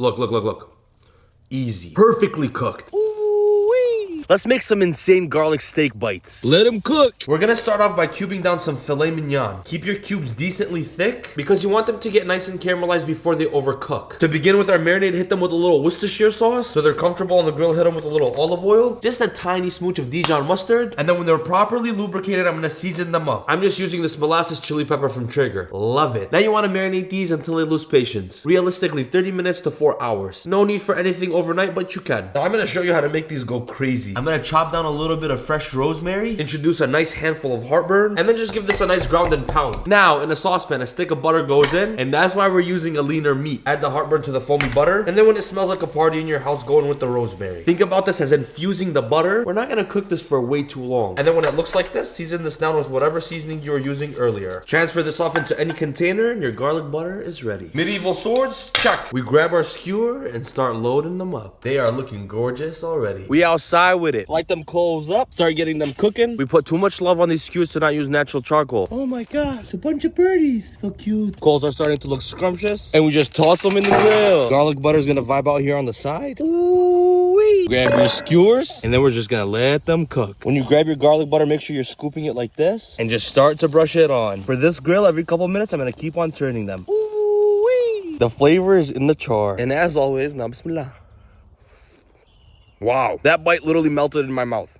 Look, look, look, look. Easy. Perfectly cooked. Ooh-wee. Let's make some insane garlic steak bites. Let them cook. We're gonna start off by cubing down some filet mignon. Keep your cubes decently thick because you want them to get nice and caramelized before they overcook. To begin with our marinade, hit them with a little Worcestershire sauce so they're comfortable on the grill. Hit them with a little olive oil, just a tiny smooch of Dijon mustard, and then when they're properly lubricated, I'm gonna season them up. I'm just using this molasses chili pepper from Traeger. Love it. Now you want to marinate these until they lose patience. Realistically, 30 minutes to 4 hours. No need for anything overnight, but you can. Now I'm gonna show you how to make these go crazy. I'm gonna chop down a little bit of fresh rosemary, introduce a nice handful of heartburn, and then just give this a nice ground and pound. Now, in a saucepan, a stick of butter goes in, and that's why we're using a leaner meat. Add the heartburn to the foamy butter, and then when it smells like a party in your house, go in with the rosemary. Think about this as infusing the butter. We're not gonna cook this for way too long. And then when it looks like this, season this down with whatever seasoning you were using earlier. Transfer this off into any container, and your garlic butter is ready. Medieval swords, check. We grab our skewer and start loading them up. They are looking gorgeous already. We outside with it. Light them coals up. Start getting them cooking. We put too much love on these skewers to not use natural charcoal. Oh my god, it's a bunch of birdies. So cute. Coals are starting to look scrumptious. And we just toss them in the grill. Garlic butter is gonna vibe out here on the side. Ooh-wee. Grab your skewers. And then we're just gonna let them cook. When you grab your garlic butter, make sure you're scooping it like this. And just start to brush it on. For this grill, every couple minutes, I'm gonna keep on turning them. Ooh-wee. The flavor is in the char. And as always, na bismillah. Wow, that bite literally melted in my mouth.